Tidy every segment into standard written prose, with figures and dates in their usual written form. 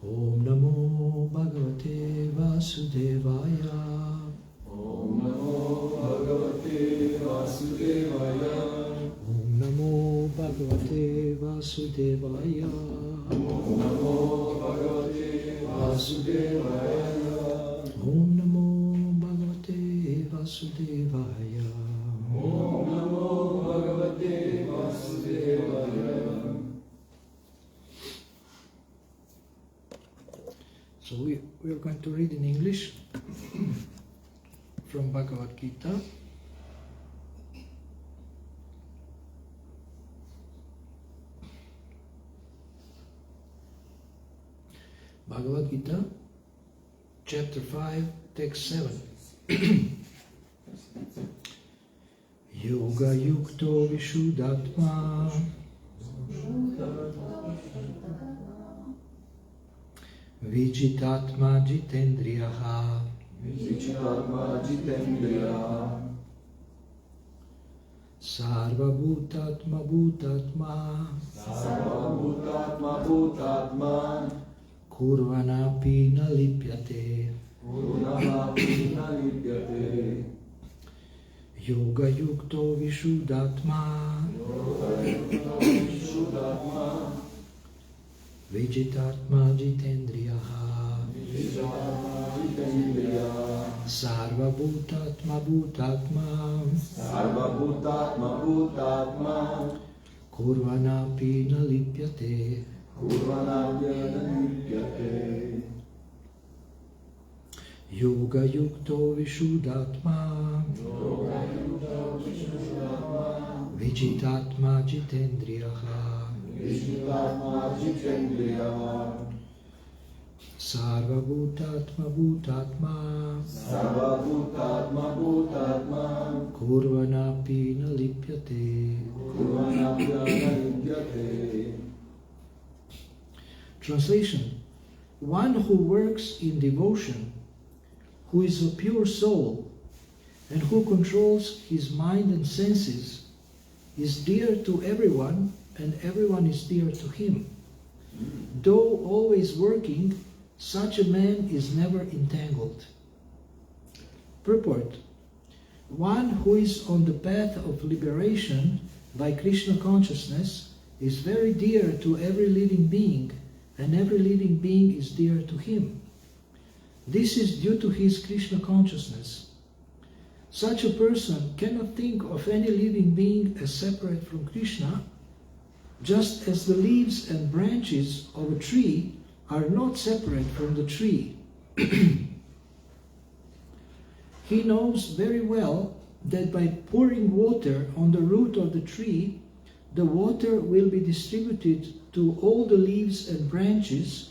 Om Namo Bhagavate Vasudevaya. Om Namo Bhagavate Vasudevaya. Om Namo Bhagavate Vasudevaya. Om Namo Bhagavate Vasudevaya. Om Namo Bhagavate Vasudevaya. Om Namo Bhagavate Vasudevaya. So we are going to read in English from Bhagavad Gita. Bhagavad Gita, chapter 5, text 7. Yoga yukto vishuddhatma Vijitatma jitendriyaha. Vijitatma jitendriyaha. Sarvabhutatma bhutatma. Sarvabhutatma bhutatma. Kurvanapi na lipyate. Kurvanapi na lipyate. Yoga yukto vishuddhatma. Yoga yukto vishuddhatma. Vijitatma jitendriyaha. Vijitatma jitendriyaha. Sarvabhutatma bhutatma. Sarvabhutatma bhutatma. Kurvanapi na lipyate. Kurvanapi na lipyate. Yoga yukto vishuddhatma. Yoga yukto vishuddhatma. Vijitatma jitendriyaha. Vijitatma jitendriyaha. Sarvabhutatma bhutatma. Sarvabhutatma bhutatma. Kurvanapi na lipyate. Kurvanapi na lipyate. Translation: one who works in devotion, who is a pure soul, and who controls his mind and senses, is dear to everyone, and everyone is dear to him. Though always working, such a man is never entangled. Purport: one who is on the path of liberation by Krishna consciousness is very dear to every living being, and every living being is dear to him. This is due to his Krishna consciousness. Such a person cannot think of any living being as separate from Krishna, just as the leaves and branches of a tree are not separate from the tree. He knows very well that by pouring water on the root of the tree, the water will be distributed to all the leaves and branches,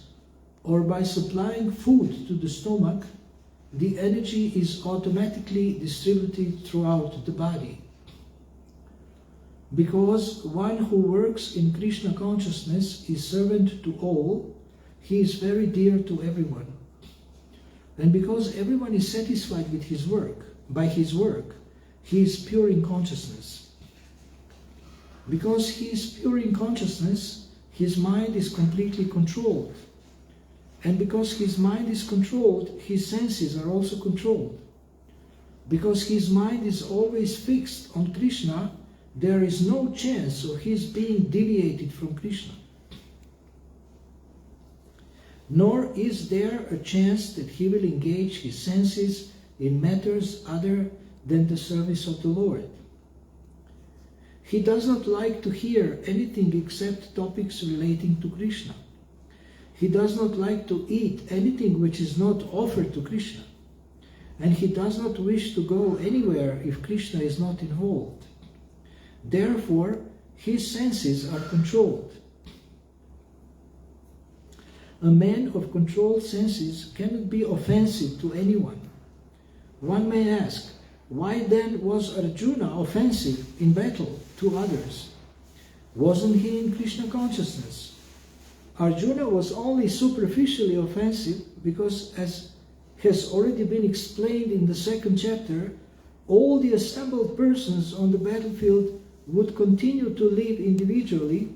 or by supplying food to the stomach, the energy is automatically distributed throughout the body. Because one who works in Krishna consciousness is servant to all, he is very dear to everyone. And because everyone is satisfied with his work, by his work, he is pure in consciousness. Because he is pure in consciousness, his mind is completely controlled. And because his mind is controlled, his senses are also controlled. Because his mind is always fixed on Krishna, there is no chance of his being deviated from Krishna. Nor is there a chance that he will engage his senses in matters other than the service of the Lord. He does not like to hear anything except topics relating to Krishna. He does not like to eat anything which is not offered to Krishna. And he does not wish to go anywhere if Krishna is not involved. Therefore, his senses are controlled. A man of controlled senses cannot be offensive to anyone. One may ask, why then was Arjuna offensive in battle to others? Wasn't he in Krishna consciousness? Arjuna was only superficially offensive because, as has already been explained in the second chapter, all the assembled persons on the battlefield would continue to live individually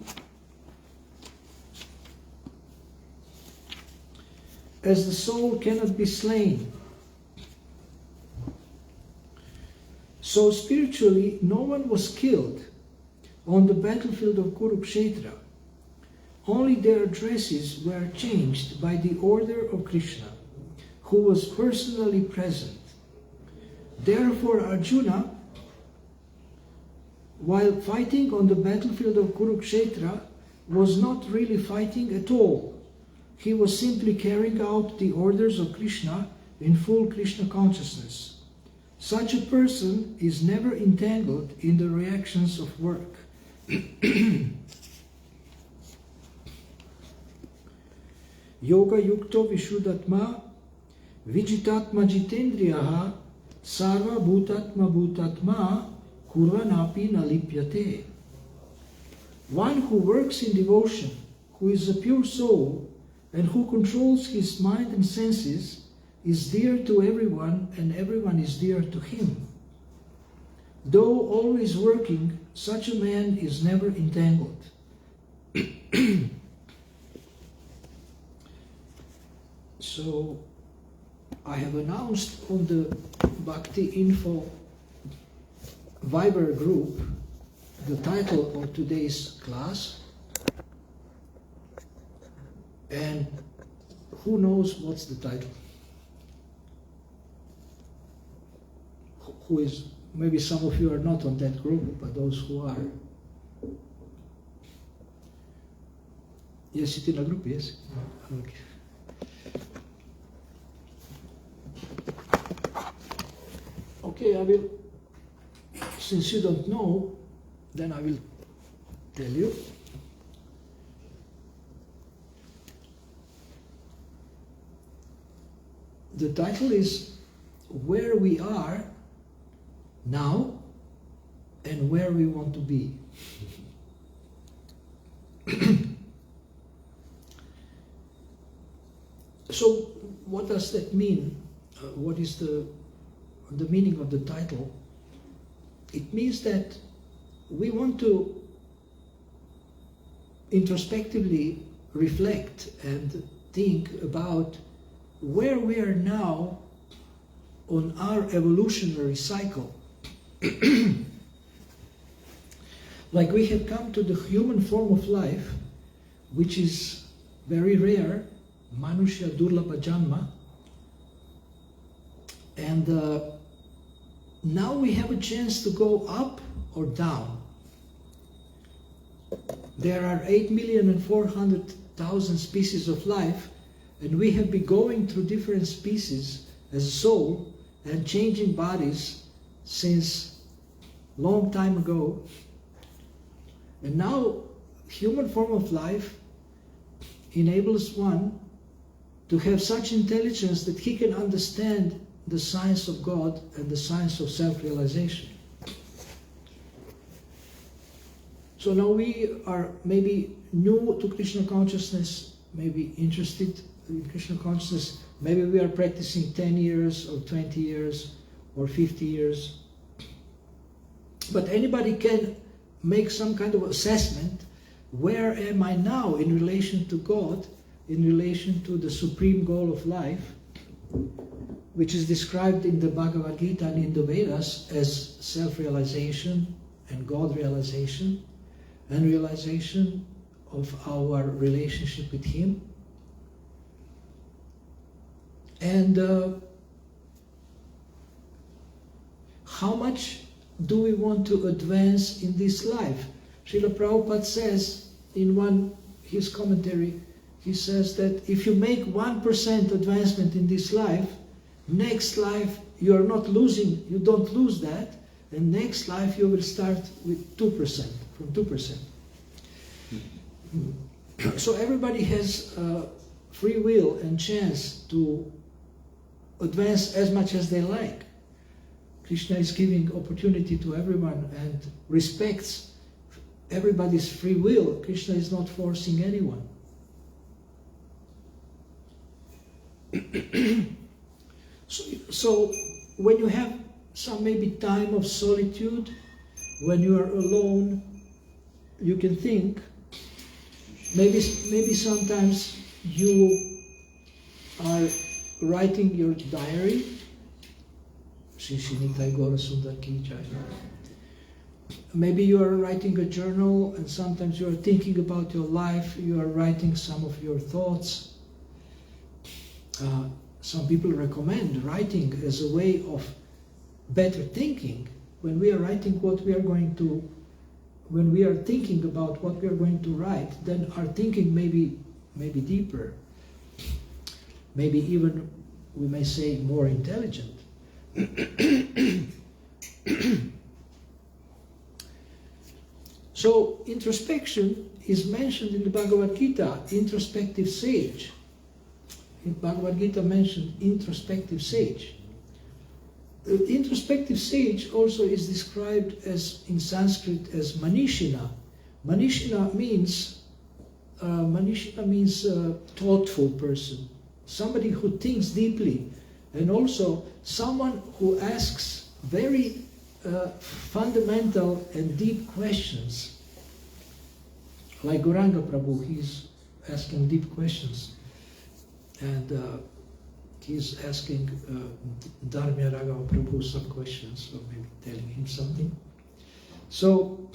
as the soul cannot be slain. So spiritually, no one was killed on the battlefield of Kurukshetra. Only their dresses were changed by the order of Krishna, who was personally present. Therefore, Arjuna, while fighting on the battlefield of Kurukshetra, was not really fighting at all. He was simply carrying out the orders of Krishna in full Krishna consciousness. Such a person is never entangled in the reactions of work. Yoga yukto vishuddhatma vijitatma jitendriyaha sarva bhutatma bhutatma kurvanapi nalipyate. One who works in devotion, who is a pure soul, and who controls his mind and senses, is dear to everyone, and everyone is dear to him. Though always working, such a man is never entangled. So, I have announced on the Bhakti Info Viber group the title of today's class, and who knows what's the title? Who is, maybe some of you are not on that group, but those who are. Yes, sit in a group, yes? Okay. Okay, I will, since you don't know, then I will tell you. The title is Where We Are Now and Where We Want to Be. So, what does that mean? What is the meaning of the title? It means that we want to introspectively reflect and think about where we are now on our evolutionary cycle. Like we have come to the human form of life, which is very rare, Manushya Durlabha Janma, and now we have a chance to go up or down. There are 8,400,000 species of life, and we have been going through different species as a soul and changing bodies since long time ago. And now human form of life enables one to have such intelligence that he can understand the science of God and the science of self-realization. So now we are maybe new to Krishna consciousness, maybe interested in Krishna consciousness, maybe we are practicing 10 years or 20 years or 50 years. But anybody can make some kind of assessment, where am I now in relation to God, in relation to the supreme goal of life, which is described in the Bhagavad Gita and in the Vedas as self-realization and God realization and realization of our relationship with Him. And how much do we want to advance in this life? Srila Prabhupada says in his commentary, he says that if you make 1% advancement in this life, next life you are not losing, you don't lose that, and next life you will start with 2%, from 2%. So everybody has free will and chance to advance as much as they like. Krishna is giving opportunity to everyone and respects everybody's free will. Krishna is not forcing anyone. So when you have some maybe time of solitude, when you are alone, you can think, maybe sometimes you are writing your diary. Maybe you are writing a journal, and sometimes you are thinking about your life, you are writing some of your thoughts. Some people recommend writing as a way of better thinking. When we are writing when we are thinking about what we are going to write, then our thinking may be deeper. Maybe even, we may say, more intelligent. So introspection is mentioned in the Bhagavad Gita, introspective sage. In Bhagavad Gita mentioned introspective sage. The introspective sage also is described as, in Sanskrit, as Manishina. Manishina means thoughtful person, somebody who thinks deeply, and also someone who asks very fundamental and deep questions. Like Gauranga Prabhu, he's asking deep questions. And he's asking Dharmya Raghava Prabhu some questions, or maybe telling him something. So,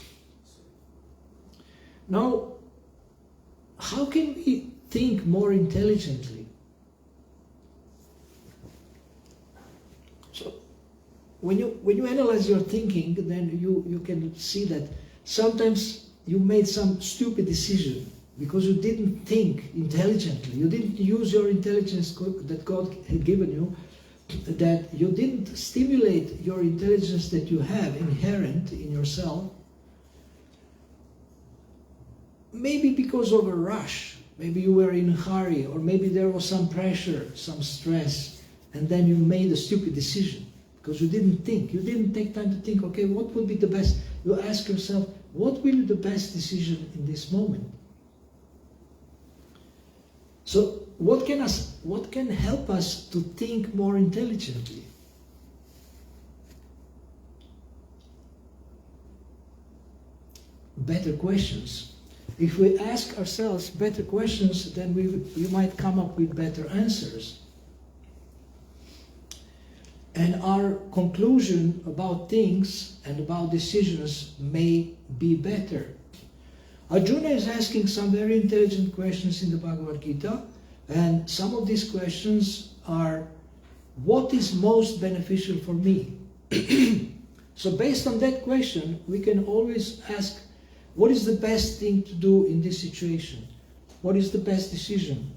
now, how can we think more intelligently? So, when you analyze your thinking, then you can see that sometimes you made some stupid decision because you didn't think intelligently. You didn't use your intelligence that God had given you, that you didn't stimulate your intelligence that you have inherent in yourself. Maybe because of a rush, maybe you were in a hurry, or maybe there was some pressure, some stress, and then you made a stupid decision because you didn't think. You didn't take time to think, okay, what would be the best? You ask yourself, what will be the best decision in this moment? So what can help us to think more intelligently? Better questions. If we ask ourselves better questions, then we might come up with better answers. And our conclusion about things and about decisions may be better. Arjuna is asking some very intelligent questions in the Bhagavad Gita, and some of these questions are, what is most beneficial for me? So based on that question, we can always ask, what is the best thing to do in this situation? What is the best decision?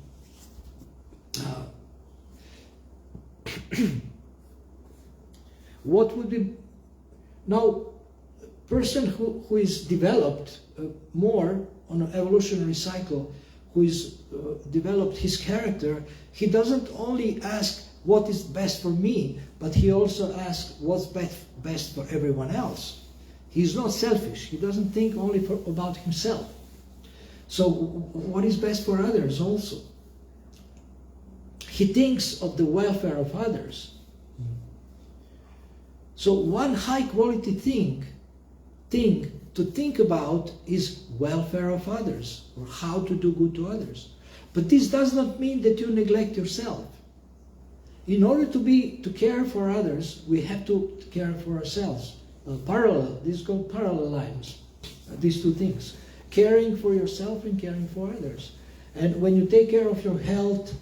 What would be... Now, a person who is developed more on an evolutionary cycle, who is developed his character, he doesn't only ask what is best for me, but he also asks what's best for everyone else. He's not selfish. He doesn't think only about himself. So what is best for others also? He thinks of the welfare of others. So one high quality thing to think about is welfare of others, or how to do good to others. But this does not mean that you neglect yourself. In order to care for others, we have to care for ourselves. This is called parallel lines, these two things. Caring for yourself and caring for others. And when you take care of your health,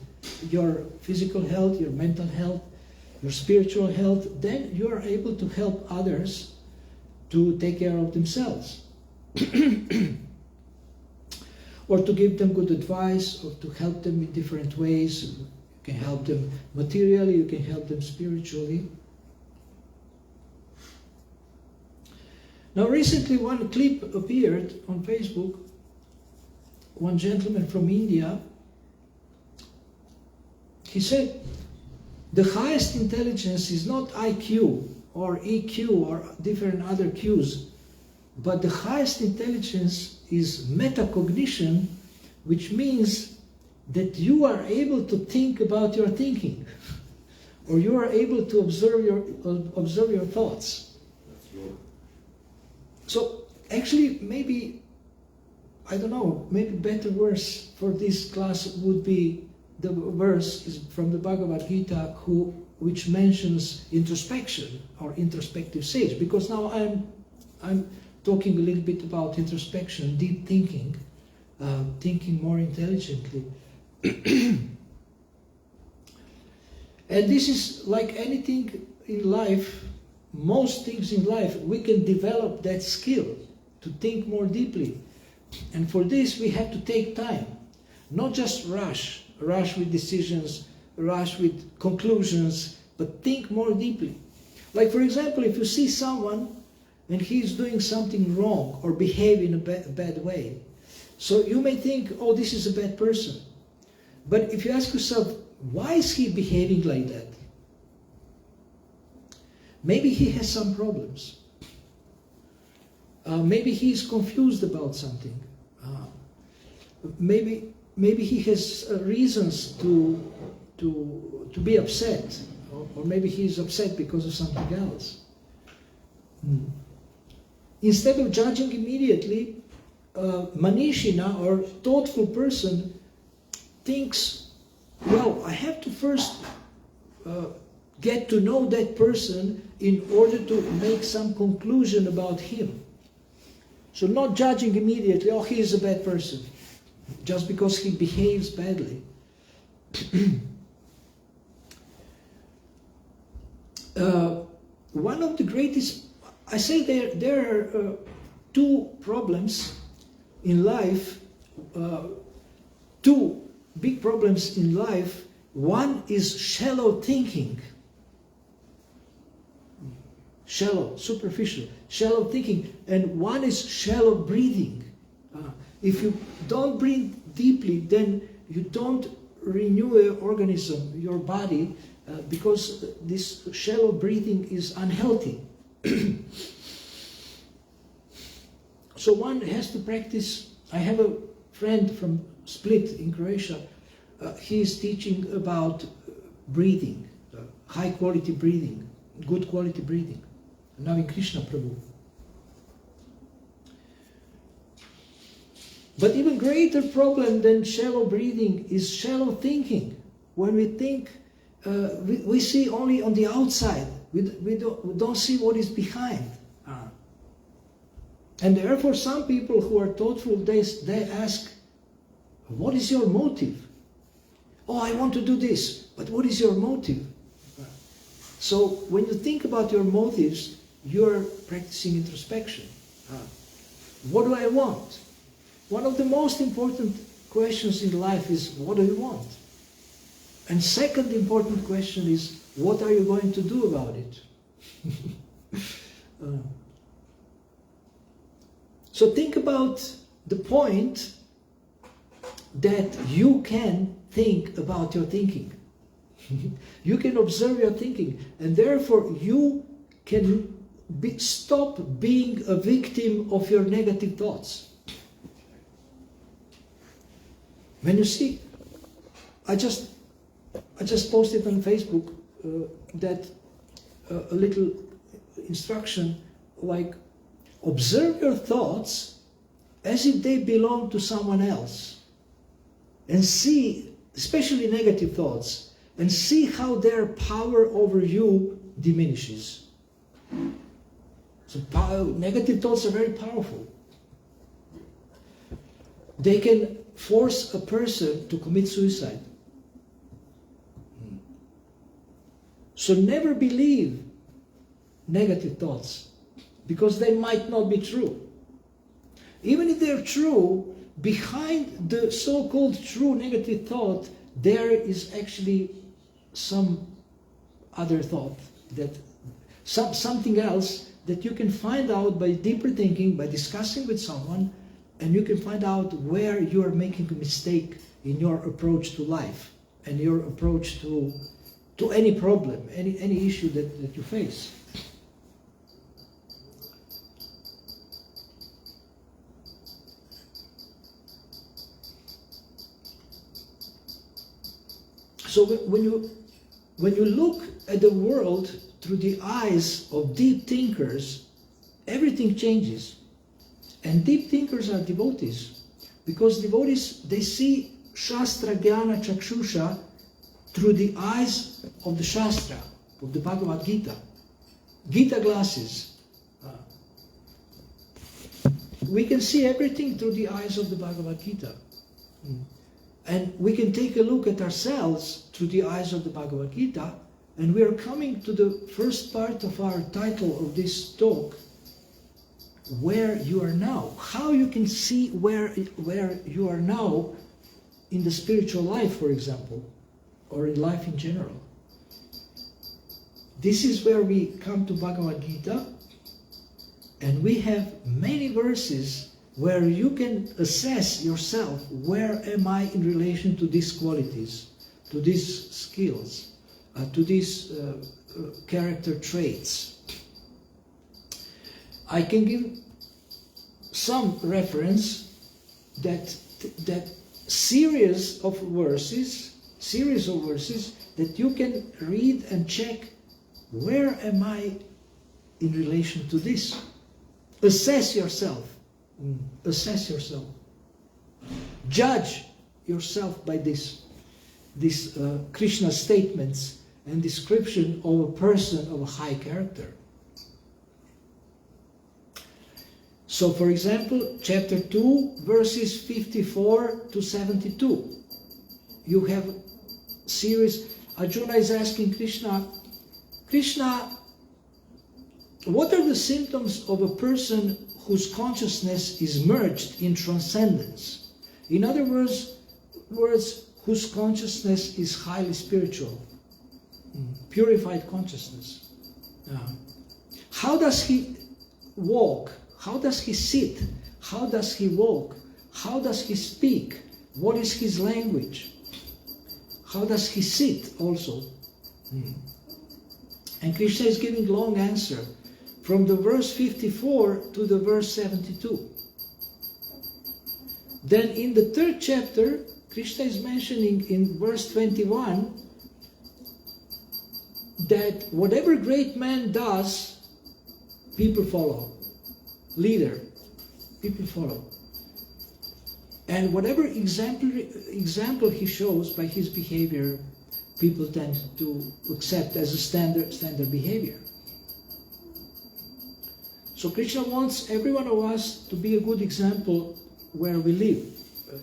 your physical health, your mental health, your spiritual health, then you are able to help others to take care of themselves. Or to give them good advice, or to help them in different ways. You can help them materially, you can help them spiritually. Now recently one clip appeared on Facebook. One gentleman from India, he said, the highest intelligence is not IQ or EQ or different other Qs, but the highest intelligence is metacognition, which means that you are able to think about your thinking, or you are able to observe your thoughts. So actually, maybe, I don't know, maybe better words for this class would be the verse is from the Bhagavad Gita, which mentions introspection or introspective sage. Because now I'm talking a little bit about introspection, deep thinking, thinking more intelligently. And this is like anything in life, most things in life, we can develop that skill to think more deeply. And for this we have to take time, not just rush with decisions, rush with conclusions, but think more deeply. Like for example, if you see someone and he's doing something wrong or behave in a bad way, so you may think, oh, this is a bad person. But if you ask yourself, why is he behaving like that? Maybe he has some problems. Maybe he is confused about something. Maybe he has reasons to be upset, or maybe he is upset because of something else. Instead of judging immediately, Manishina, or thoughtful person, thinks, well, I have to first get to know that person in order to make some conclusion about him. So not judging immediately, oh, he is a bad person, just because he behaves badly. One of the greatest, I say there are two problems in life, two big problems in life. One is shallow thinking. Shallow, superficial, shallow thinking. And one is shallow breathing. If you don't breathe deeply, then you don't renew your organism, your body, because this shallow breathing is unhealthy. So one has to practice. I have a friend from Split in Croatia. He is teaching about breathing, high quality breathing, good quality breathing. Now in Krishna Prabhu. But even greater problem than shallow breathing is shallow thinking. When we think, we see only on the outside. We don't see what is behind. And therefore some people who are thoughtful, they ask, what is your motive? Oh, I want to do this, but what is your motive? So when you think about your motives, you're practicing introspection. What do I want? One of the most important questions in life is, what do you want? And second important question is, what are you going to do about it? So think about the point that you can think about your thinking. You can observe your thinking, and therefore you can stop being a victim of your negative thoughts. When you see, I just posted on Facebook that a little instruction, like, observe your thoughts as if they belong to someone else, and see, especially negative thoughts, and see how their power over you diminishes. So negative thoughts are very powerful. They can force a person to commit suicide. So never believe negative thoughts, because they might not be true. Even if they're true, behind the so-called true negative thought, there is actually some other thought, that something else that you can find out by deeper thinking, by discussing with someone, and you can find out where you are making a mistake in your approach to life and your approach to any problem, any issue that you face. So when you look at the world through the eyes of deep thinkers, everything changes. And deep thinkers are devotees, because devotees, they see Shastra Jnana Chakshusha through the eyes of the Shastra, of the Bhagavad Gita. Gita glasses. We can see everything through the eyes of the Bhagavad Gita. And we can take a look at ourselves through the eyes of the Bhagavad Gita. And we are coming to the first part of our title of this talk, where you are now. How you can see where you are now in the spiritual life, for example, or in life in general. This is where we come to Bhagavad Gita, and we have many verses where you can assess yourself, where am I in relation to these qualities, to these skills, to these character traits. I can give some reference that series of verses that you can read and check, where am I in relation to this? Assess yourself. Assess yourself. Judge yourself by these Krishna statements and description of a person of a high character. So, for example, chapter 2, verses 54 to 72. You have series. Arjuna is asking Krishna, what are the symptoms of a person whose consciousness is merged in transcendence? In other words, whose consciousness is highly spiritual, purified consciousness. How does he walk? How does he sit? How does he walk? How does he speak? What is his language? How does he sit also? And Krishna is giving long answer from the verse 54 to the verse 72. Then in the third chapter, Krishna is mentioning in verse 21 that whatever great man does, people follow. Leader, people follow. And whatever example he shows by his behavior, people tend to accept as a standard behavior. So Krishna wants every one of us to be a good example where we live,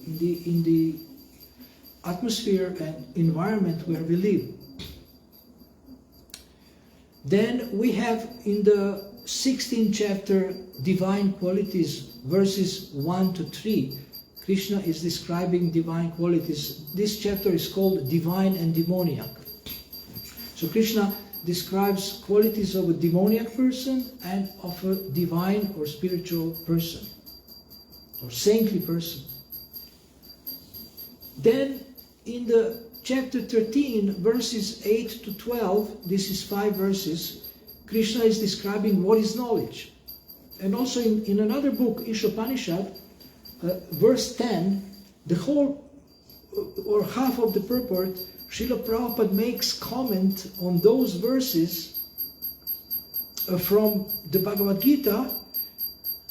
in the atmosphere and environment where we live. Then we have in the 16th chapter, Divine Qualities, verses 1 to 3. Krishna is describing divine qualities. This chapter is called Divine and Demoniac. So Krishna describes qualities of a demoniac person and of a divine or spiritual person, or saintly person. Then in the chapter 13, verses 8 to 12, this is 5 verses, Krishna is describing what is knowledge. And also in another book, Ishopanishad, verse 10, the whole or half of the purport, Srila Prabhupada makes comment on those verses from the Bhagavad Gita,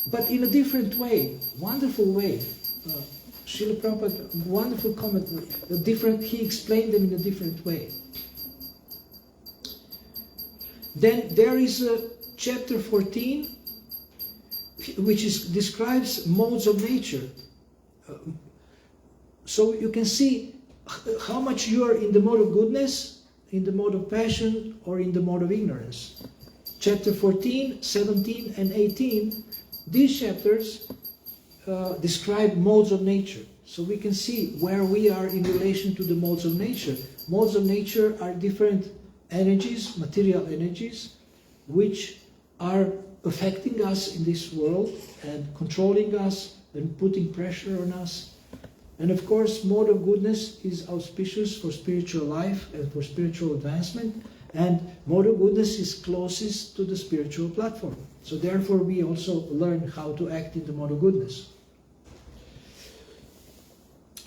but in a different way, wonderful way. Srila Prabhupada, wonderful comment, he explained them in a different way. Then there is chapter 14, which describes modes of nature. So you can see how much you are in the mode of goodness, in the mode of passion, or in the mode of ignorance. Chapter 14, 17, and 18, these chapters describe modes of nature. So we can see where we are in relation to the modes of nature. Modes of nature are different energies, material energies, which are affecting us in this world and controlling us and putting pressure on us. And of course, mode of goodness is auspicious for spiritual life and for spiritual advancement, and mode of goodness is closest to the spiritual platform. So therefore we also learn how to act in the mode of goodness.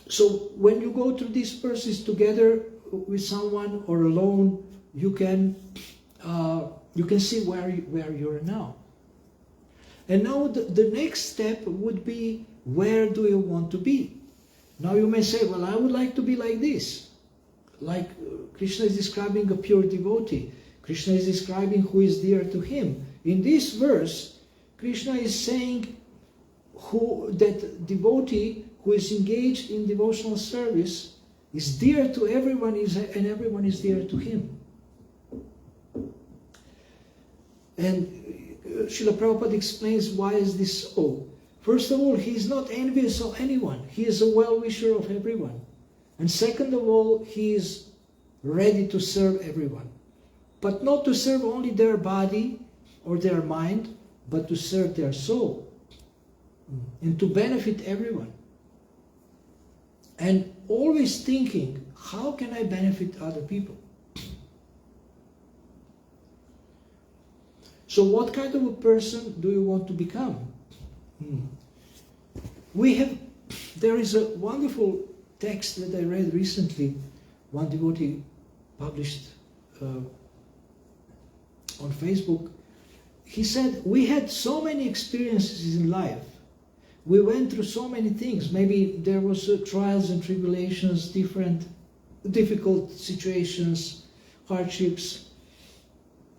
So when you go through these verses together with someone or alone, you can see where you are now. And now the next step would be, where do you want to be? Now you may say, well, I would like to be like this. Like Krishna is describing a pure devotee. Krishna is describing who is dear to him. In this verse, Krishna is saying that devotee who is engaged in devotional service is dear to everyone and everyone is dear to him. And Srila Prabhupada explains why is this so. First of all, he is not envious of anyone. He is a well-wisher of everyone. And second of all, he is ready to serve everyone. But not to serve only their body or their mind, but to serve their soul. And to benefit everyone. And always thinking, how can I benefit other people? So what kind of a person do you want to become? There is a wonderful text that I read recently. One devotee published on Facebook. He said, we had so many experiences in life. We went through so many things. Maybe there was trials and tribulations, difficult situations, hardships.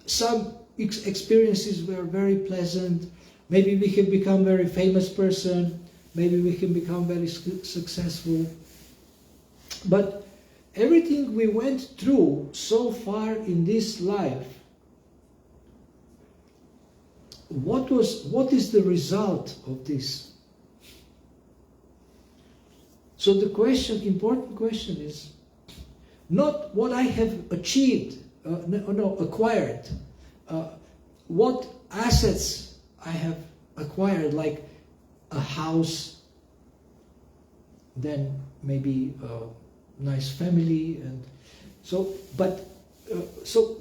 Some experiences were very pleasant. Maybe we can become a very famous person. Maybe we can become very successful. But everything we went through so far in this life, what is the result of this? So the important question is not what I have achieved, acquired, what assets I have acquired, like a house, then maybe a nice family, and so. But so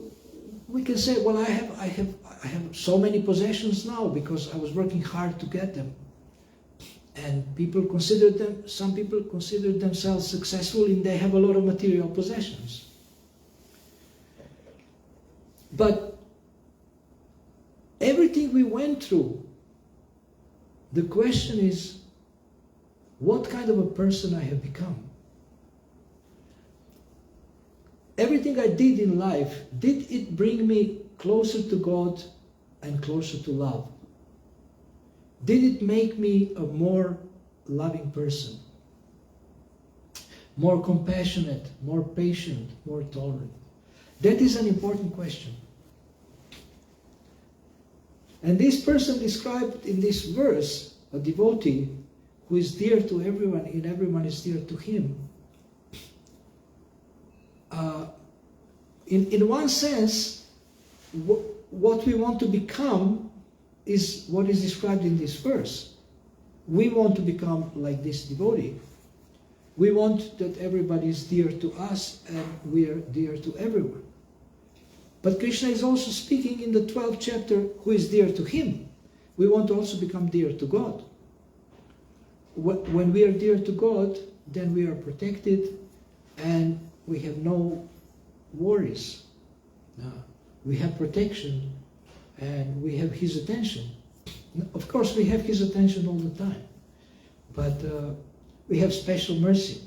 we can say, well, I have so many possessions now because I was working hard to get them. And some people consider themselves successful and they have a lot of material possessions. But everything we went through, the question is, what kind of a person I have become? Everything I did in life, did it bring me closer to God and closer to love? Did it make me a more loving person? More compassionate, more patient, more tolerant? That is an important question. And this person described in this verse, a devotee who is dear to everyone and everyone is dear to him. In one sense, what we want to become is what is described in this verse. We want to become like this devotee. We want that everybody is dear to us and we are dear to everyone. But Krishna is also speaking in the 12th chapter who is dear to him. We want to also become dear to God. When we are dear to God, then we are protected and we have no worries. We have protection and we have his attention. Of course, we have his attention all the time, but we have special mercy.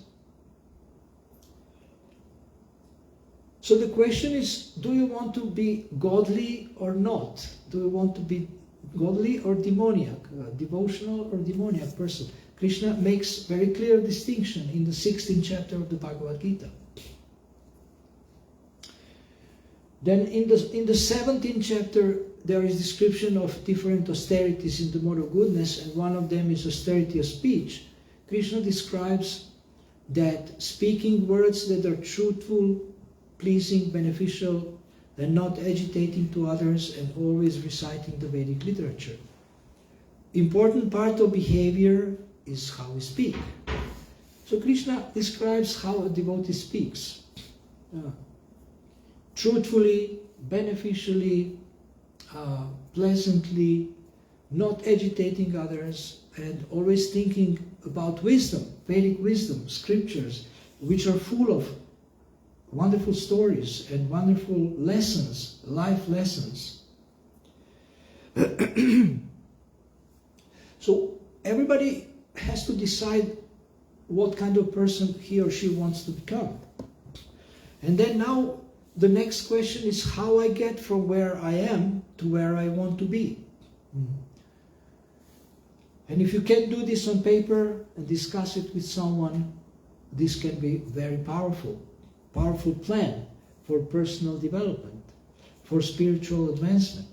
So the question is, do you want to be godly or not? Do you want to be godly or demoniac, devotional or demoniac person? Krishna makes very clear distinction in the 16th chapter of the Bhagavad Gita. Then in the 17th chapter, there is description of different austerities in the mode of goodness, and one of them is austerity of speech. Krishna describes that speaking words that are truthful, pleasing, beneficial, and not agitating to others, and always reciting the Vedic literature. Important part of behavior is how we speak. So Krishna describes how a devotee speaks. Truthfully, beneficially, pleasantly, not agitating others, and always thinking about wisdom, Vedic wisdom, scriptures, which are full of wonderful stories and wonderful lessons, life lessons. So everybody has to decide what kind of person he or she wants to become. And then now the next question is how I get from where I am to where I want to be. And if you can do this on paper and discuss it with someone, this can be very powerful plan for personal development, for spiritual advancement.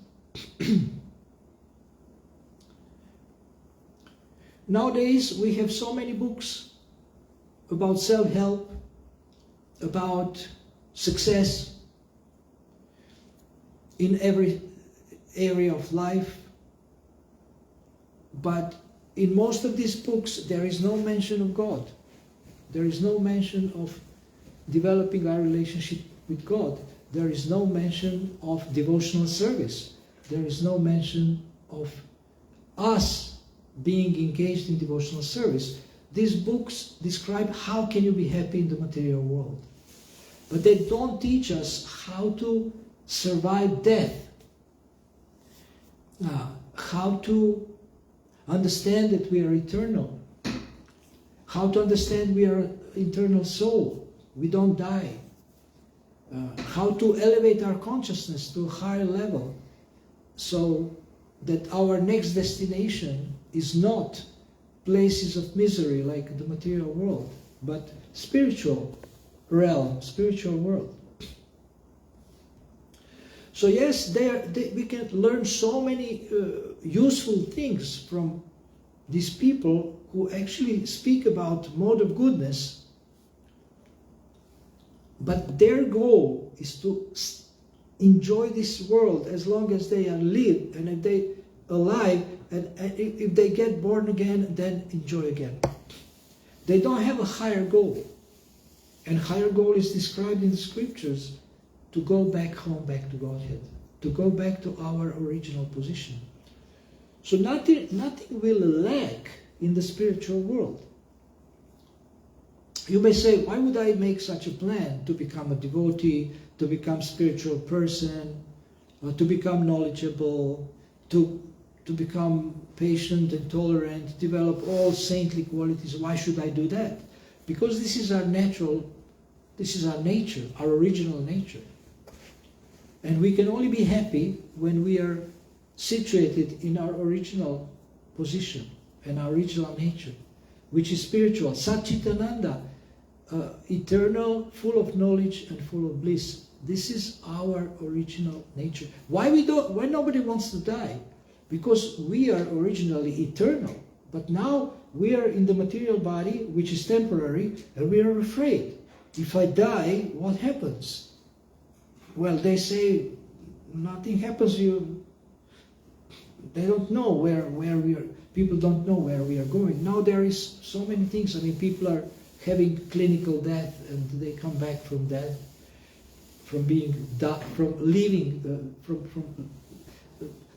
Nowadays we have so many books about self-help, about success in every area of life, but in most of these books there is no mention of God. There is no mention of developing our relationship with God. There is no mention of devotional service. There is no mention of us being engaged in devotional service. These books describe how can you be happy in the material world. But they don't teach us how to survive death, how to understand that we are eternal, how to understand we are eternal soul, we don't die, how to elevate our consciousness to a higher level so that our next destination is not places of misery like the material world, but spiritual realm, spiritual world. So yes, we can learn so many useful things from these people who actually speak about mode of goodness, but their goal is to enjoy this world as long as they are live, and if they alive, and if they get born again, then enjoy again. They don't have a higher goal, and higher goal is described in the scriptures: to go back home, back to Godhead, to go back to our original position. So nothing will lack in the spiritual world. You may say, why would I make such a plan to become a devotee, to become a spiritual person, to become knowledgeable, to become patient and tolerant, develop all saintly qualities? Why should I do that? Because this is our natural, this is our nature, our original nature. And we can only be happy when we are situated in our original position and our original nature, which is spiritual. Satchitananda, eternal, full of knowledge and full of bliss. This is our original nature. Why nobody wants to die? Because we are originally eternal, but now we are in the material body, which is temporary, and we are afraid. If I die, what happens? Well, they say nothing happens. They don't know where we are. People don't know where we are going. Now there is so many things. I mean, people are having clinical death, and they come back from death, from leaving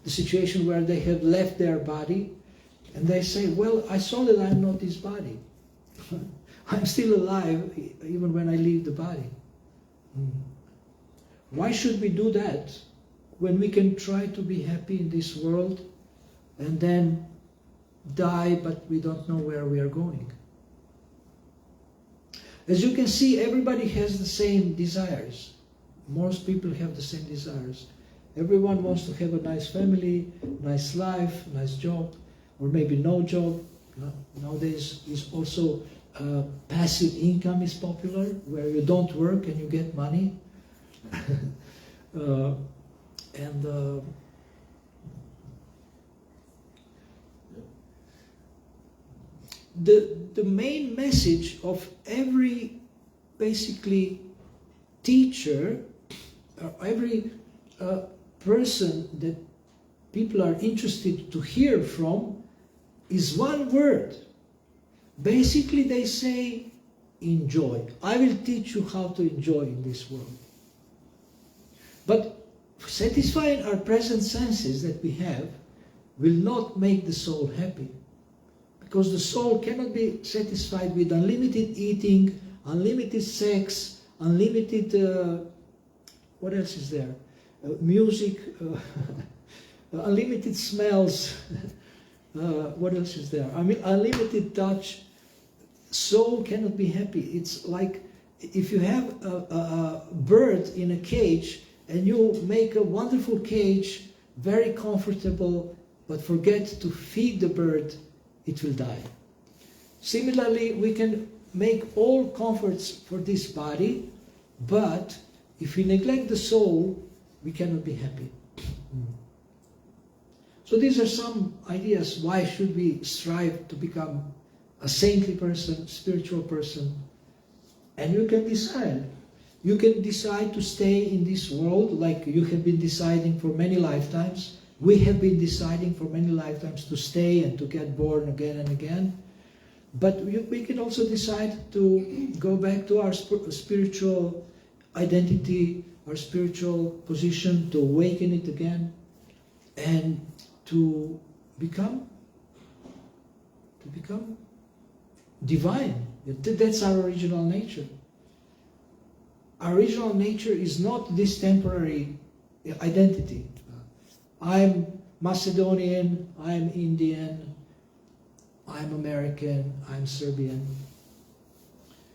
the situation where they have left their body, and they say, well, I saw that I'm not this body. I'm still alive even when I leave the body. Why should we do that when we can try to be happy in this world and then die, but we don't know where we are going? As you can see, everybody has the same desires. Most people have the same desires. Everyone wants to have a nice family, nice life, nice job, or maybe no job. Nowadays is also passive income is popular, where you don't work and you get money. The main message of every basically teacher, or every person that people are interested to hear from, is one word. Basically they say, enjoy. I will teach you how to enjoy in this world. But satisfying our present senses that we have will not make the soul happy. Because the soul cannot be satisfied with unlimited eating, unlimited sex, unlimited, what else is there? Music, unlimited smells, what else is there? I mean, unlimited touch. soul cannot be happy. It's like if you have a bird in a cage and you make a wonderful cage, very comfortable, but forget to feed the bird, it will die. Similarly, we can make all comforts for this body, but if we neglect the soul, we cannot be happy. So these are some ideas. Why should we strive to become a saintly person, spiritual person? And you can decide. You can decide to stay in this world like you have been deciding for many lifetimes. We have been deciding for many lifetimes to stay and to get born again and again. But we can also decide to go back to our spiritual identity, our spiritual position, to awaken it again, and to become divine. That's our original nature. Our original nature is not this temporary identity. I'm Macedonian, I'm Indian, I'm American, I'm Serbian.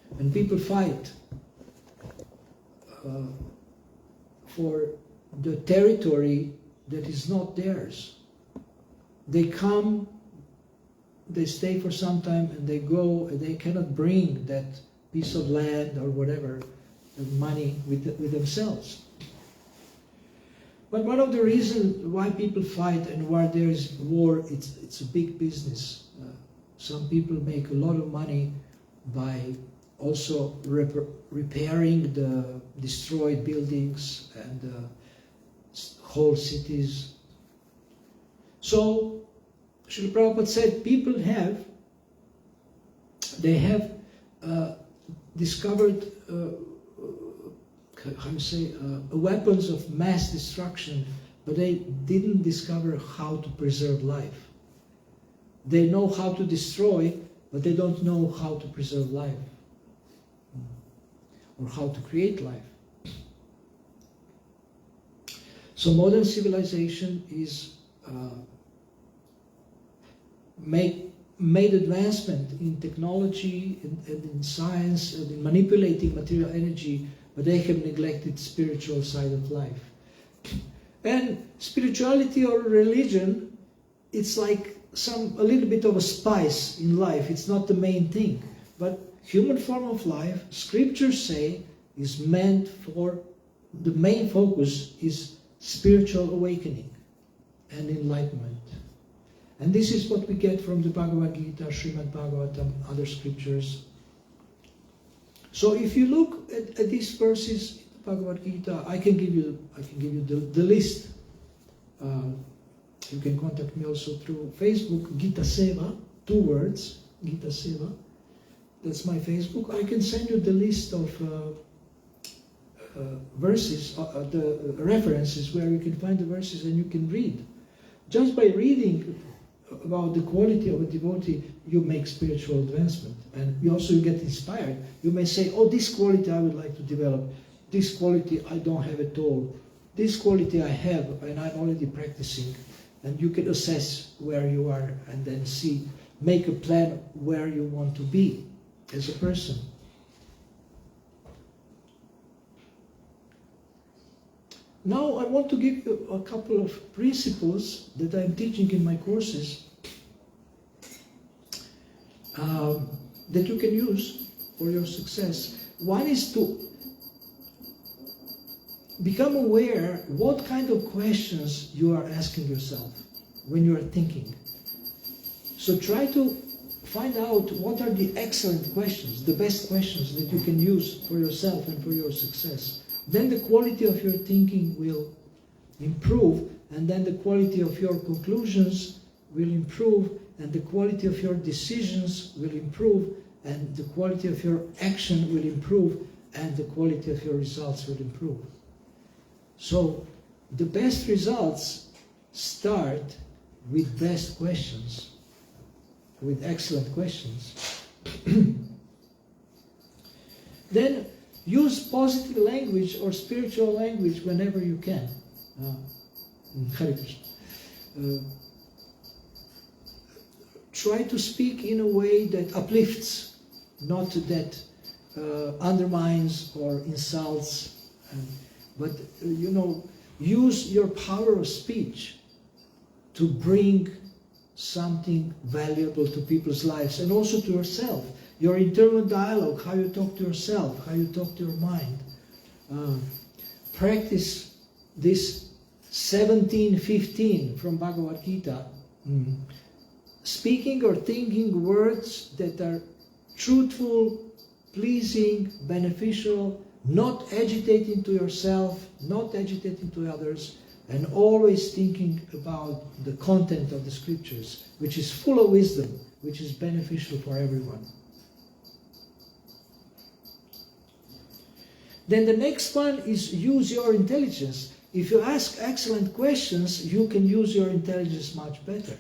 When people fight for the territory that is not theirs, they come, they stay for some time, and they go, and they cannot bring that piece of land or whatever, money with themselves. But one of the reasons why people fight and why there is war, it's a big business. Some people make a lot of money by also repairing the destroyed buildings and whole cities. So, Srila Prabhupada said, people have discovered weapons of mass destruction, but they didn't discover how to preserve life. They know how to destroy, but they don't know how to preserve life or how to create life. So modern civilization is made advancement in technology and in science and in manipulating material energy, but they have neglected spiritual side of life. And spirituality or religion, it's like a little bit of a spice in life. It's not the main thing. But human form of life, scriptures say, is meant for, the main focus is spiritual awakening and enlightenment. And this is what we get from the Bhagavad Gita, Srimad Bhagavatam, other scriptures. So if you look at these verses in the Bhagavad Gita, I can give you the list. You can contact me also through Facebook, Gita Seva, 2 words, Gita Seva. That's my Facebook. I can send you the list of verses, the references where you can find the verses and you can read. Just by reading about the quality of a devotee, you make spiritual advancement. And you get inspired. You may say, oh, this quality I would like to develop. This quality I don't have at all. This quality I have and I'm already practicing. And you can assess where you are and then make a plan where you want to be as a person. Now I want to give you a couple of principles that I'm teaching in my courses that you can use for your success. One is to become aware what kind of questions you are asking yourself when you are thinking. So try to find out what are the excellent questions, the best questions that you can use for yourself and for your success. Then the quality of your thinking will improve, and then the quality of your conclusions will improve, and the quality of your decisions will improve, and the quality of your action will improve, and the quality of your results will improve. So the best results start with best questions, with excellent questions. Then use positive language or spiritual language whenever you can. Hare Krishna. Try to speak in a way that uplifts. not that undermines or insults, but use your power of speech to bring something valuable to people's lives and also to yourself. Your internal dialogue, how you talk to yourself, how you talk to your mind. Practice this 17:15 from Bhagavad Gita. Speaking or thinking words that are truthful, pleasing, beneficial, not agitating to yourself, not agitating to others, and always thinking about the content of the scriptures, which is full of wisdom, which is beneficial for everyone. Then the next one is use your intelligence. If you ask excellent questions, you can use your intelligence much better.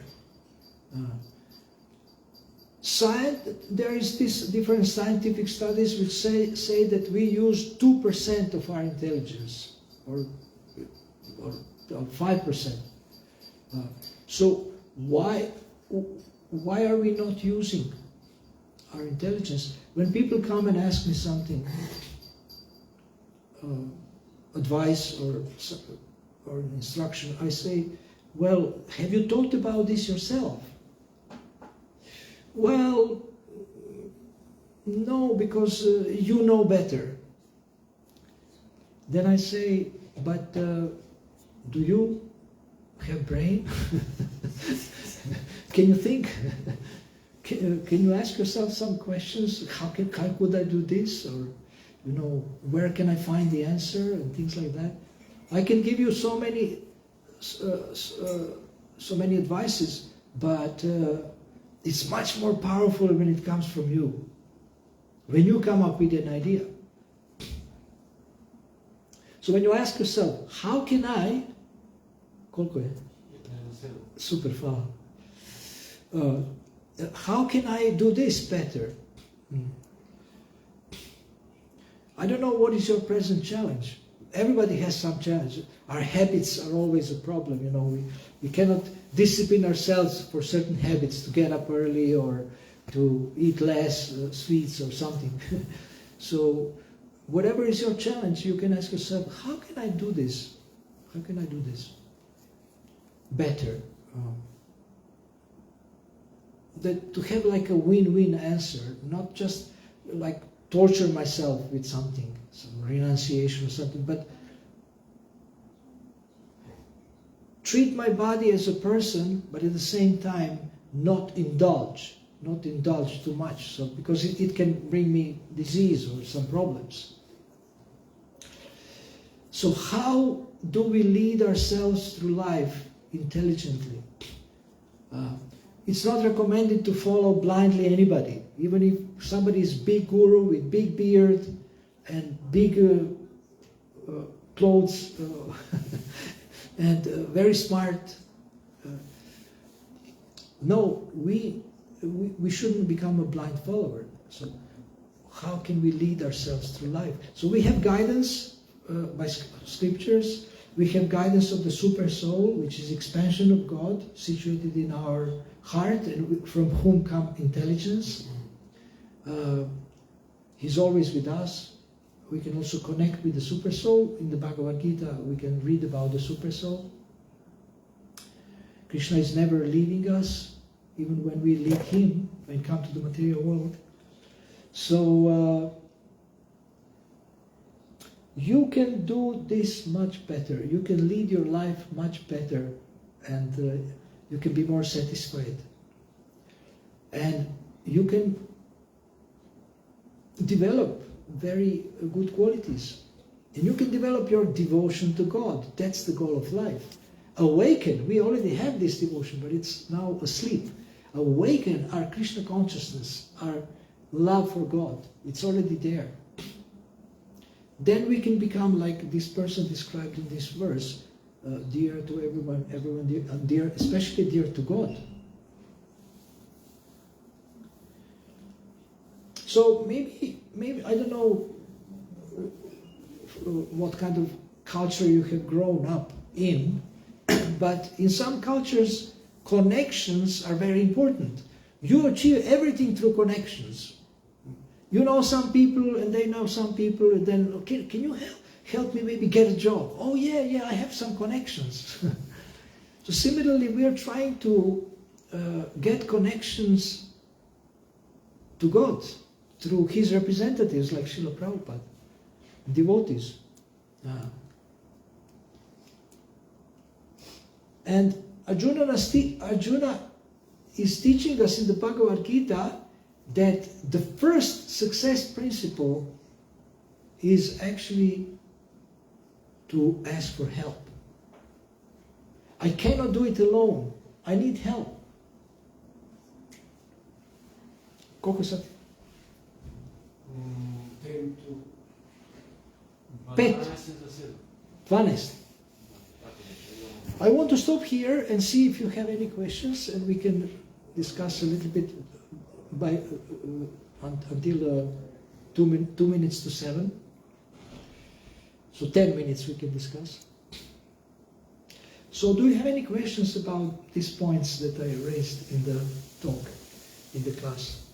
There is this different scientific studies which say that we use 2% of our intelligence, or 5%. So why are we not using our intelligence? When people come and ask me something, advice or instruction, I say, well, have you thought about this yourself? Well, no, because you know better. Then I say, but do you have brain? Can you think? Can you ask yourself some questions? How could I do this? Or, where can I find the answer? And things like that. I can give you so many advices, but it's much more powerful when it comes from you. When you come up with an idea. So when you ask yourself, how can I... Super fa. How can I do this better? I don't know what is your present challenge. Everybody has some challenge. Our habits are always a problem. We cannot discipline ourselves for certain habits, to get up early or to eat less sweets or something. So whatever is your challenge, you can ask yourself, how can I do this? How can I do this better? To have like a win-win answer, not just like torture myself with something, some renunciation or something, but treat my body as a person, but at the same time not indulge too much, so because it can bring me disease or some problems. So how do we lead ourselves through life intelligently? It's not recommended to follow blindly anybody, even if somebody is big guru with big beard and big clothes and very smart. No, we shouldn't become a blind follower. So how can we lead ourselves through life? So we have guidance by scriptures. We have guidance of the super soul, which is expansion of God, situated in our heart, and from whom come intelligence. He's always with us. We can also connect with the super soul. In the Bhagavad Gita, we can read about the super soul. Krishna is never leaving us, even when we leave him, when we come to the material world. So you can do this much better. You can lead your life much better, and you can be more satisfied. And you can develop very good qualities. And you can develop your devotion to God. That's the goal of life. Awaken. We already have this devotion, but it's now asleep. Awaken our Krishna consciousness, our love for God. It's already there. Then we can become like this person described in this verse, dear to everyone dear, and dear, especially dear to God. So maybe I don't know what kind of culture you have grown up in, but in some cultures, connections are very important. You achieve everything through connections. You know some people and they know some people, and then, okay, can you help me maybe get a job? Oh yeah, I have some connections. So similarly, we are trying to get connections to God through His representatives like Srila Prabhupada, devotees. And Arjuna is teaching us in the Bhagavad Gita that the first success principle is actually to ask for help. I cannot do it alone. I need help. Koliko sad? 10 to 5. 12. 12. I want to stop here and see if you have any questions, and we can discuss a little bit by until 2 minutes to 7. So 10 minutes we can discuss. So do you have any questions about these points that I raised in the talk, in the class?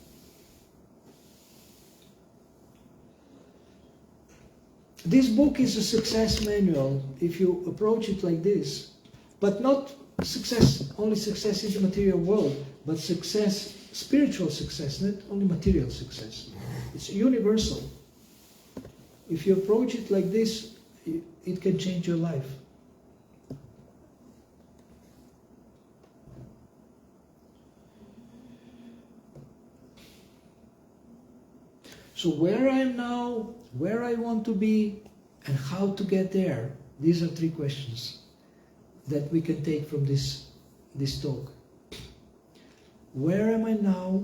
This book is a success manual if you approach it like this, but not success, only success in the material world, but success, spiritual success, not only material success. It's universal. If you approach it like this, it can change your life. So where I am now, where I want to be, and how to get there, these are 3 questions that we can take from this talk. Where am I now?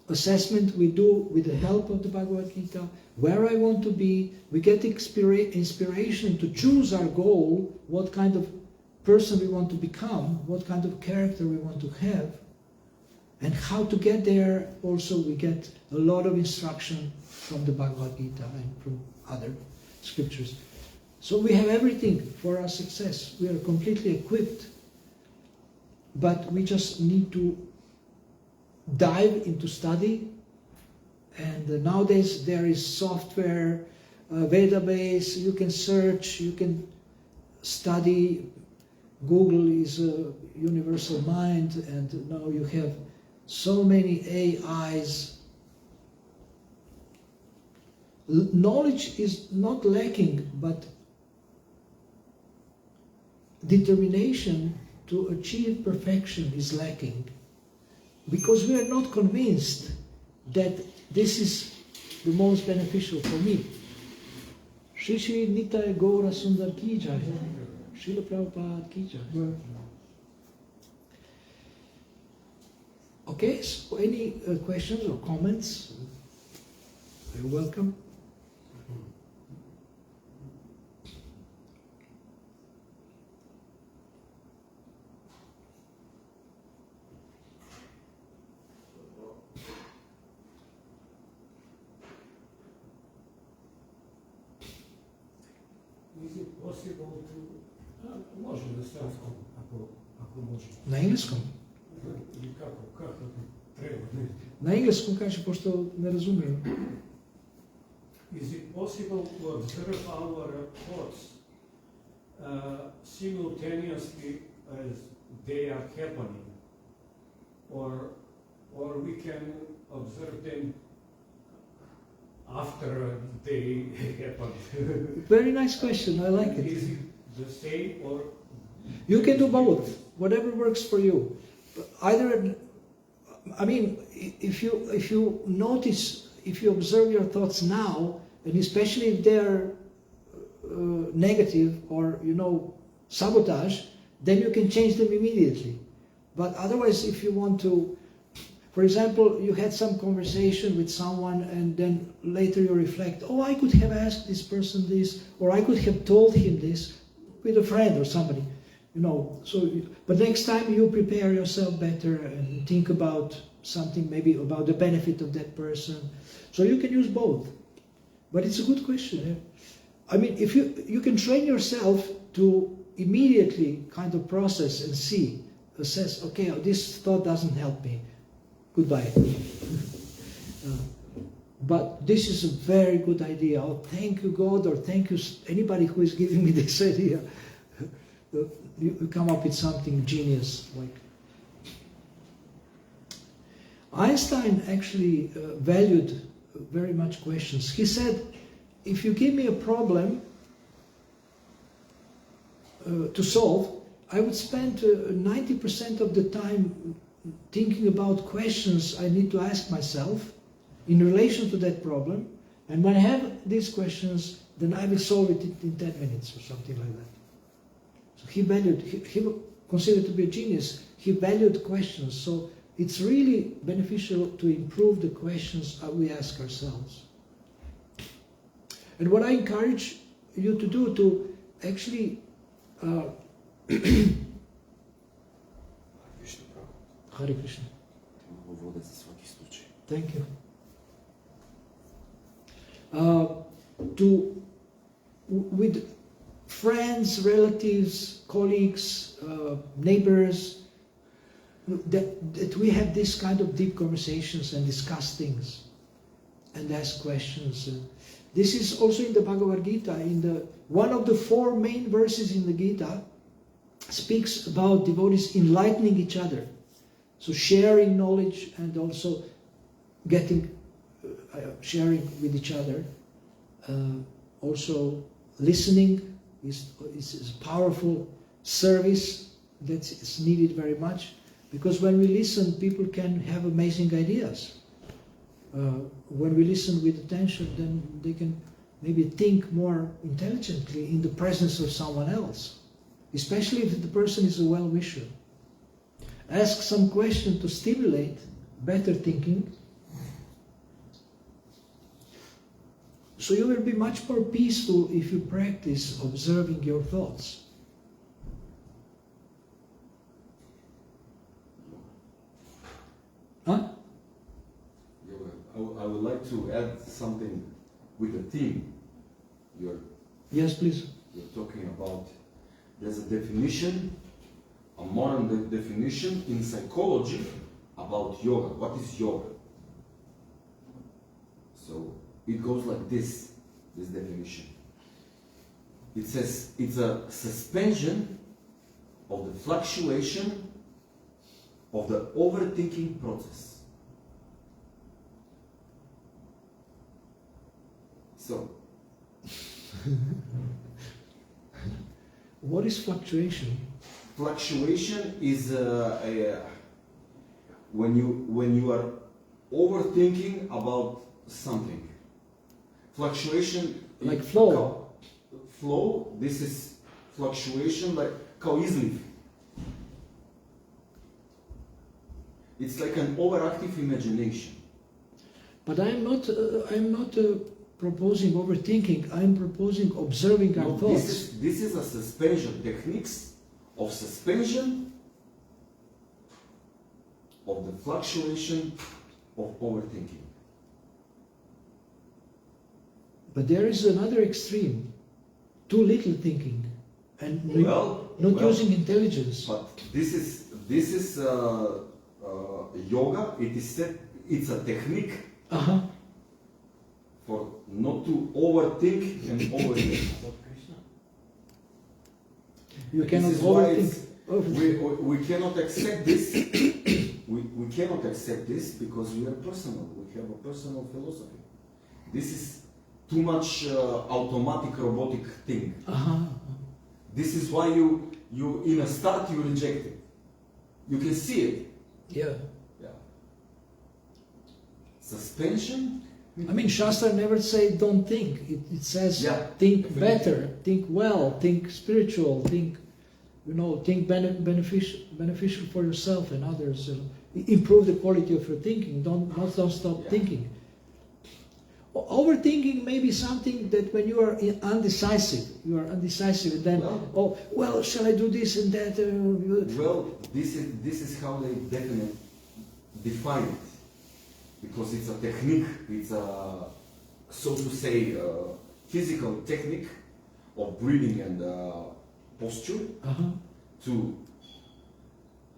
Assessment we do with the help of the Bhagavad Gita. Where I want to be, we get inspiration to choose our goal, what kind of person we want to become, what kind of character we want to have. And how to get there, also we get a lot of instruction from the Bhagavad Gita and from other scriptures. So we have everything for our success. We are completely equipped. But we just need to dive into study. And nowadays there is software, database, you can search, you can study. Google is a universal mind, and now you have so many AIs. Knowledge is not lacking, but determination to achieve perfection is lacking. Because we are not convinced that this is the most beneficial for me. Shri Shri Nitai Gaura Sundar Ki Jai. Srila Prabhupada Ki Jai. Okay, so any questions or comments? You're welcome. Is it possible to... Može na stranskom, ako može. Na engleskom? I kako treba, ne? Na engleskom kaže, pošto ne razumijem. Is it possible to observe our thoughts simultaneously as they are happening? Or we can observe them after they happen? Very nice question, I like it. Is it the same or... You can do both, whatever works for you. Either, I mean, if you notice, if you observe your thoughts now, and especially if they're negative or, sabotage, then you can change them immediately. But otherwise, if you want to, for example, you had some conversation with someone and then later you reflect, oh, I could have asked this person this, or I could have told him this with a friend or somebody. But next time you prepare yourself better and think about something, maybe about the benefit of that person. So you can use both. But it's a good question. I mean, if you can train yourself to immediately kind of process and assess, okay, this thought doesn't help me. Goodbye. but this is a very good idea. Oh, thank you, God, or thank you, anybody who is giving me this idea. You come up with something genius. Like Einstein actually valued very much questions. He said, if you give me a problem to solve, I would spend 90% of the time thinking about questions I need to ask myself in relation to that problem, and when I have these questions, then I will solve it in 10 minutes or something like that. So he valued, he considered to be a genius, he valued questions, so it's really beneficial to improve the questions we ask ourselves. And what I encourage you to do to actually Hare Krishna. Thank you. With friends, relatives, colleagues, neighbors, that we have this kind of deep conversations and discuss things and ask questions. This is also in the Bhagavad Gita. One of the 4 main verses in the Gita speaks about devotees enlightening each other. So sharing knowledge and also sharing with each other. Also listening is a powerful service that is needed very much, because when we listen, people can have amazing ideas. When we listen with attention, then they can maybe think more intelligently in the presence of someone else, especially if the person is a well-wisher. Ask some question to stimulate better thinking, so you will be much more peaceful if you practice observing your thoughts. Huh? I would like to add something with the theme. Yes, please. You're talking about, there's a definition, a modern definition in psychology about yoga. What is yoga? So it goes like this definition. It says it's a suspension of the fluctuation of the overthinking process. So, what is fluctuation? Fluctuation is when you are overthinking about something. Fluctuation, like flow. Flow. This is fluctuation, like kao izliv. It's like an overactive imagination. But I'm not proposing overthinking. I'm proposing observing our thoughts. This is a suspension, techniques of suspension of the fluctuation of overthinking. But there is another extreme, too little thinking, and not using intelligence. But this is yoga. It is said it's a technique for not to overthink and overthink. You cannot overthink. We cannot accept this. we cannot accept this because we are personal. We have a personal philosophy. This is too much automatic robotic thing. This is why you in a start you reject it. You can see it. Yeah. Suspension. I mean, Shastra never say don't think. It says think better, think well, think spiritual, think beneficial for yourself and others. Improve the quality of your thinking. Don't stop thinking. Overthinking may be something that when you are undecisive, then shall I do this and that? This is how they define it, because it's a technique. It's a, so to say, physical technique of breathing and posture to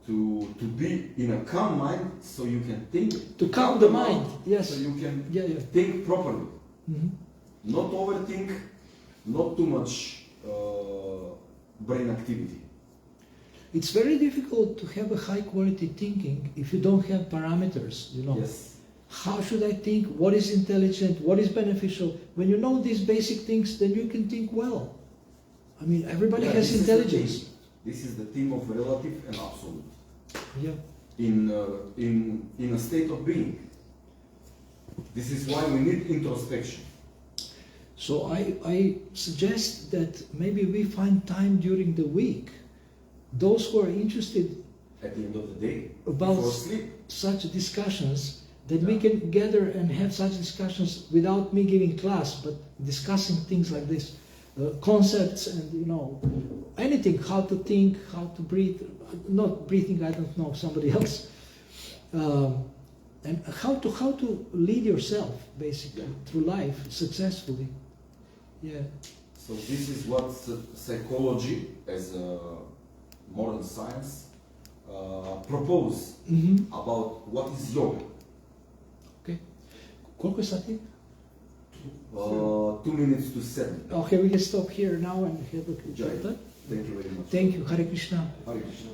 to be in a calm mind so you can think. To calm the mind, yes. So you can Yeah, yeah. think properly. Mhm. Not overthink, not too much brain activity. It's very difficult to have a high quality thinking if you don't have parameters, you know. Yes. How should I think? What is intelligent? What is beneficial? When you know these basic things, then you can think well. I mean, everybody Yeah, has this is the intelligence. theme. This is the theme of relative and absolute. Yeah. In a state of being. This is why we need introspection. So I suggest that maybe we find time during the week. Those who are interested At the end of the day, About- before sleep. such discussions, that we Yeah. can gather and have such discussions without me giving class, but discussing things like this, concepts and anything, how to think, how to breathe. Not breathing, I don't know, somebody else. And how to lead yourself basically Yeah. through life successfully. Yeah. So this is what psychology as a modern science propose Mm-hmm. about what is yoga. Okay. Колко е сати? 2 minutes to 7. Okay, we can stop here now and have a Jai. chat. Thank you very much. Thank you. Hare Krishna. Hare Krishna.